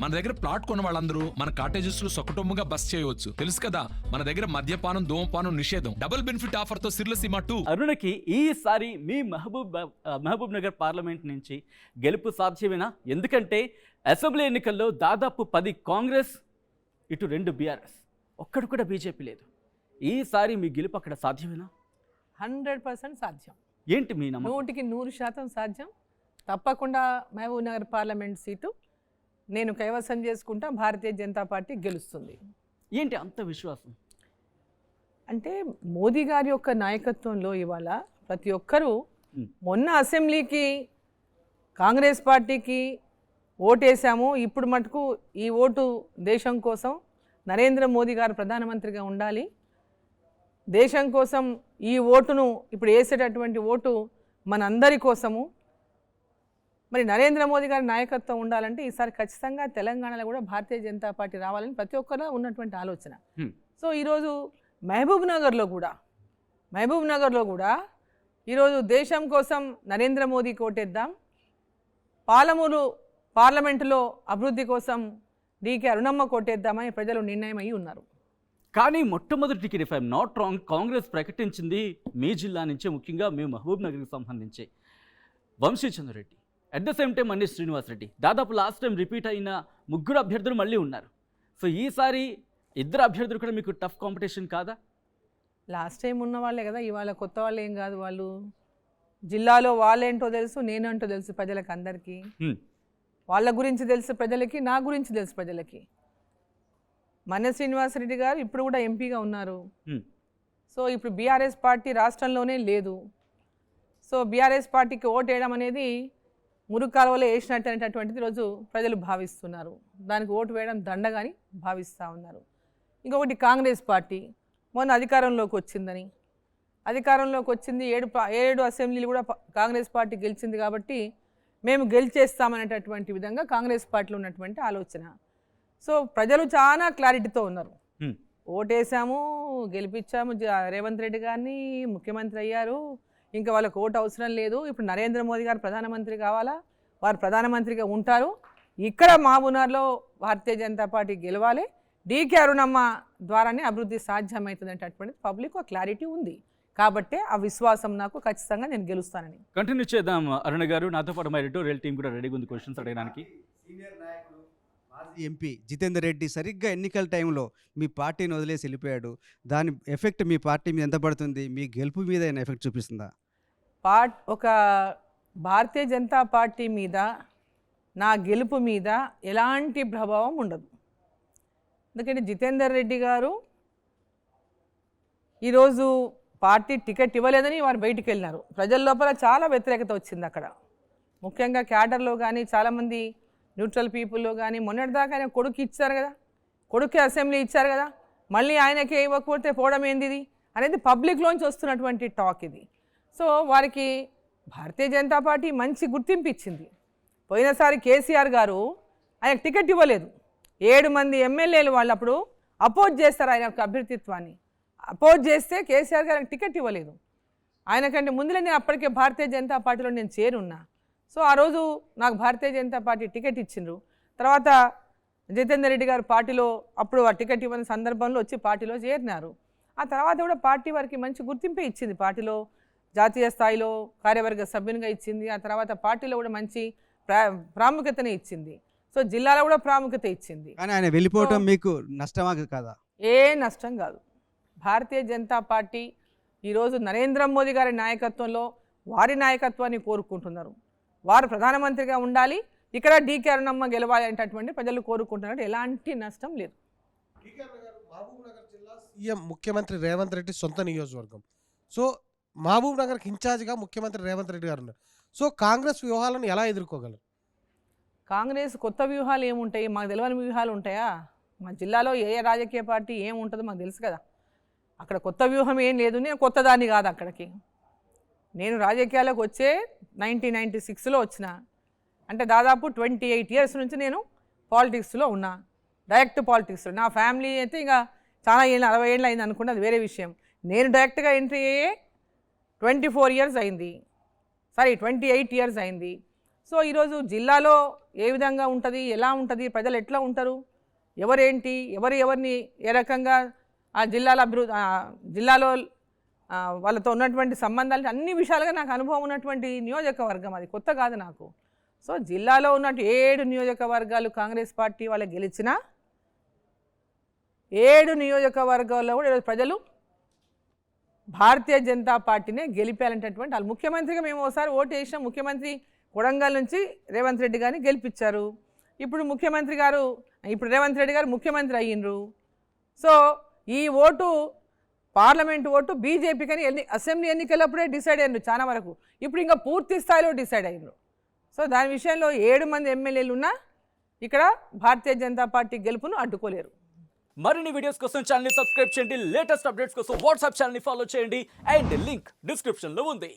మన దగ్గర ప్లాట్ కొన్న వాళ్ళందరూ మన కాటేజెస్ లో సొకటొమ్ముగా బస్ చేయవచ్చు. తెలుసు కదా, మన దగ్గర మద్యపానం ధూమపానం నిషేధం. డబుల్ బెనిఫిట్ ఆఫర్ తో సిర్లసీమ 2. అరుణకి ఈసారి మీ మహబూబ్ నగర్ పార్లమెంట్ నుంచి గెలుపు సాధ్యమేనా? ఎందుకంటే అసెంబ్లీ ఎన్నికల్లో దాదాపు 10 కాంగ్రెస్, ఇటు 2 బీఆర్ఎస్, ఒక్కడు కూడా బీజేపీ లేదు. ఈసారి మీ గెలుపు అక్కడ సాధ్యమేనా? 100% సాధ్యం. ఏంటి మీ నమ్మకం? 100% సాధ్యం. తప్పకుండా మహబూబ్ నగర్ పార్లమెంట్ సీటు నేను కైవసం చేసుకుంటా. భారతీయ జనతా పార్టీ గెలుస్తుంది. ఏంటి అంత విశ్వాసం? అంటే మోదీ గారి యొక్క నాయకత్వంలో ఇవాళ ప్రతి ఒక్కరూ మొన్న అసెంబ్లీకి కాంగ్రెస్ పార్టీకి ఓటేసాము. ఇప్పుడు మటుకు ఈ ఓటు దేశం కోసం, నరేంద్ర మోదీ గారు ప్రధానమంత్రిగా ఉండాలి, దేశం కోసం ఈ ఓటును ఇప్పుడు వేసేటటువంటి ఓటు మనందరి కోసము, మరి నరేంద్ర మోదీ గారి నాయకత్వం ఉండాలంటే ఈసారి ఖచ్చితంగా తెలంగాణలో కూడా భారతీయ జనతా పార్టీ రావాలని ప్రతి ఒక్కరిలో ఉన్నటువంటి ఆలోచన. సో ఈరోజు మహబూబ్ నగర్లో కూడా ఈరోజు దేశం కోసం నరేంద్ర మోదీకి ఓటేద్దాం, పాలమూరు పార్లమెంటులో అభివృద్ధి కోసం డీకే అరుణమ్మ కోటేద్దామని ప్రజలు నిర్ణయం అయ్యి ఉన్నారు. కానీ మొట్టమొదటి ticket, if I'm not wrong, Congress ప్రకటించింది మీ జిల్లా నుంచే, ముఖ్యంగా మీ మహబూబ్ నగర్కి సంబంధించి Vamshichandra Reddy, at the same time Manne Srinivas Reddy. దాదాపు లాస్ట్ టైం రిపీట్ అయిన 3 అభ్యర్థులు మళ్ళీ ఉన్నారు. సో ఈసారి 2 అభ్యర్థులు కూడా మీకు టఫ్ కాంపిటీషన్ కాదా? లాస్ట్ టైం ఉన్న వాళ్ళే కదా, ఇవాళ కొత్త వాళ్ళు ఏం కాదు. వాళ్ళు జిల్లాలో వాళ్ళేంటో తెలుసు, నేనంటో తెలుసు ప్రజలకు అందరికీ. వాళ్ళ గురించి తెలుసు ప్రజలకి, నా గురించి తెలుసు ప్రజలకి. మన్నీ శ్రీనివాసరెడ్డి గారు ఇప్పుడు కూడా ఎంపీగా ఉన్నారు. సో ఇప్పుడు బీఆర్ఎస్ పార్టీ రాష్ట్రంలోనే లేదు. సో బీఆర్ఎస్ పార్టీకి ఓటు వేయడం అనేది మురుకాలువలో వేసినట్టు అనేటటువంటిది ఈరోజు ప్రజలు భావిస్తున్నారు. దానికి ఓటు వేయడం దండగాని భావిస్తూ ఉన్నారు. ఇంకొకటి కాంగ్రెస్ పార్టీ మొన్న అధికారంలోకి వచ్చిందని, అధికారంలోకి వచ్చింది 7 అసెంబ్లీలు కూడా కాంగ్రెస్ పార్టీ గెలిచింది కాబట్టి మేము గెలిచేస్తామనేటటువంటి విధంగా కాంగ్రెస్ పార్టీలో ఉన్నటువంటి ఆలోచన. సో ప్రజలు చాలా క్లారిటీతో ఉన్నారు. ఓటేసాము, గెలిపించాము రేవంత్ రెడ్డి గారిని, ముఖ్యమంత్రి అయ్యారు, ఇంకా వాళ్ళకు ఓటు అవసరం లేదు. ఇప్పుడు నరేంద్ర మోదీ గారు ప్రధానమంత్రి కావాలా, వారు ప్రధానమంత్రిగా ఉంటారు. ఇక్కడ మహబూబ్నగర్లో భారతీయ జనతా పార్టీ గెలవాలి, డీకే అరుణమ్మ ద్వారానే అభివృద్ధి సాధ్యమవుతుంది అనేటటువంటి పబ్లిక్ క్లారిటీ ఉంది. కాబట్టి ఆ విశ్వాసం నాకు, ఖచ్చితంగా నేను గెలుస్తానని. కంటిన్యూ చేద్దాం అరుణ గారు. నాతో పాటు మా ఎడిటోరియల్ టీం కూడా రెడీగా ఉంది క్వశ్చన్స్ అడగడానికి. సీనియర్ నాయకుడు మాజీ ఎంపీ జితేందర్ రెడ్డి సరిగ్గా ఎన్నికల టైంలో మీ పార్టీని వదిలేసి వెళ్ళిపోయాడు. దాని ఎఫెక్ట్ మీ పార్టీ మీద ఎంత పడుతుంది? మీ గెలుపు మీద ఏమైనా ఎఫెక్ట్ చూపిస్తుందా? ఒక భారతీయ జనతా పార్టీ మీద, నా గెలుపు మీద ఎలాంటి ప్రభావం ఉండదు. ఎందుకంటే జితేందర్ రెడ్డి గారు ఈరోజు పార్టీ టికెట్ ఇవ్వలేదని వారు బయటికి వెళ్ళినారు. ప్రజల లోపల చాలా వ్యతిరేకత వచ్చింది అక్కడ, ముఖ్యంగా క్యాడర్లో కానీ, చాలామంది న్యూట్రల్ పీపుల్లో కానీ. మొన్నటిదాకా ఆయన కొడుకు ఇచ్చారు కదా, కొడుకు అసెంబ్లీ ఇచ్చారు కదా, మళ్ళీ ఆయనకే ఇవ్వకపోతే పోవడం ఏంది ఇది అనేది పబ్లిక్లోంచి వస్తున్నటువంటి టాక్ ఇది. సో వారికి భారతీయ జనతా పార్టీ మంచి గుర్తింపు ఇచ్చింది. పోయినసారి కేసీఆర్ గారు ఆయనకు టికెట్ ఇవ్వలేదు. 7 మంది ఎమ్మెల్యేలు వాళ్ళు అప్పుడు అపోజ్ చేస్తారు ఆయన యొక్క అభ్యర్థిత్వాన్ని. అపోజ్ చేస్తే కేసీఆర్ గారికి టికెట్ ఇవ్వలేదు. ఆయనకంటే ముందులే నేను అప్పటికే భారతీయ జనతా పార్టీలో నేను చేరున్నా. సో ఆ రోజు నాకు భారతీయ జనతా పార్టీ టికెట్ ఇచ్చిండ్రు. తర్వాత జితేందర్ రెడ్డి గారు పార్టీలో అప్పుడు ఆ టికెట్ ఇవ్వని సందర్భంలో వచ్చి పార్టీలో చేరినారు. ఆ తర్వాత కూడా పార్టీ వారికి మంచి గుర్తింపే ఇచ్చింది. పార్టీలో జాతీయ స్థాయిలో కార్యవర్గ సభ్యునిగా ఇచ్చింది. ఆ తర్వాత పార్టీలో కూడా మంచి ప్రాముఖ్యతనే ఇచ్చింది. సో జిల్లాలో కూడా ప్రాముఖ్యత ఇచ్చింది. కానీ ఆయన వెళ్ళిపోవటం మీకు నష్టమా కదా? ఏ నష్టం కాదు. భారతీయ జనతా పార్టీ ఈరోజు నరేంద్ర మోదీ గారి నాయకత్వంలో వారి నాయకత్వాన్ని కోరుకుంటున్నారు. వారు ప్రధానమంత్రిగా ఉండాలి, ఇక్కడ డీకే అరుణమ్మ గెలవాలి అనేటటువంటి ప్రజలు కోరుకుంటున్నారు. ఎలాంటి నష్టం లేదు. మహబూబ్ నగర్ జిల్లా సీఎం ముఖ్యమంత్రి రేవంత్ రెడ్డి సొంత నియోజకవర్గం. సో మహబూబ్ నగర్కి ఇన్ఛార్జిగా ముఖ్యమంత్రి రేవంత్ రెడ్డి గారు ఉన్నారు. సో కాంగ్రెస్ వ్యూహాలను ఎలా ఎదుర్కోగలరు? కాంగ్రెస్ కొత్త వ్యూహాలు ఏముంటాయి? మాకు తెలియని వ్యూహాలు ఉంటాయా? మా జిల్లాలో ఏ రాజకీయ పార్టీ ఏముంటుందో మాకు తెలుసు కదా. అక్కడ కొత్త వ్యూహం ఏం లేదు. నేను కొత్త దాన్ని కాదు అక్కడికి. నేను రాజకీయాలకు వచ్చే 1996లో వచ్చిన, అంటే దాదాపు 28 ఇయర్స్ నుంచి నేను పాలిటిక్స్లో ఉన్నా, డైరెక్ట్ పాలిటిక్స్లో. నా ఫ్యామిలీ అయితే ఇంకా చాలా ఏళ్ళు, 60 ఏళ్ళు అయింది అనుకుంటే అది వేరే విషయం. నేను డైరెక్ట్గా ఎంట్రీ అయ్యే 24 ఇయర్స్ అయింది, 28 ఇయర్స్ అయింది. సో ఈరోజు జిల్లాలో ఏ విధంగా ఉంటుంది, ఎలా ఉంటుంది, ప్రజలు ఎట్లా ఉంటారు, ఎవరేంటి, ఎవరిని ఏ రకంగా ఆ జిల్లాలో వాళ్ళతో ఉన్నటువంటి సంబంధాలు అన్ని విషయాలుగా నాకు అనుభవం ఉన్నటువంటి నియోజకవర్గం, అది కొత్త కాదు నాకు. సో జిల్లాలో ఉన్నట్టు 7 నియోజకవర్గాలు కాంగ్రెస్ పార్టీ వాళ్ళు గెలిచినా 7 నియోజకవర్గాల్లో కూడా ఈరోజు ప్రజలు భారతీయ జనతా పార్టీనే గెలిపాలంటటువంటి వాళ్ళు. ముఖ్యమంత్రిగా మేము ఒకసారి ఓటు వేసాం, ముఖ్యమంత్రి కొడంగల్ నుంచి రేవంత్ రెడ్డి గారిని గెలిపించారు. ఇప్పుడు రేవంత్ రెడ్డి గారు ముఖ్యమంత్రి అయ్యిండ్రు. సో ఈ ఓటు పార్లమెంట్ ఓటు బీజేపీకి అని అసెంబ్లీ ఎన్నికలప్పుడే డిసైడ్ అయ్యారు చాలా వరకు. ఇప్పుడు ఇంకా పూర్తి స్థాయిలో డిసైడ్ అయ్యారు. సో దాని విషయంలో 7 మంది ఎమ్మెల్యేలు ఉన్నా ఇక్కడ భారతీయ జనతా పార్టీ గెలుపును అడ్డుకోలేరు. మరిన్ని వీడియోస్ కోసం ఛానల్ ని సబ్స్క్రైబ్ చేయండి, లేటెస్ట్ అప్డేట్స్ కోసం వాట్సాప్ ఛానల్ ని ఫాలో చేయండి అండ్ లింక్ డిస్క్రిప్షన్ లో ఉంది.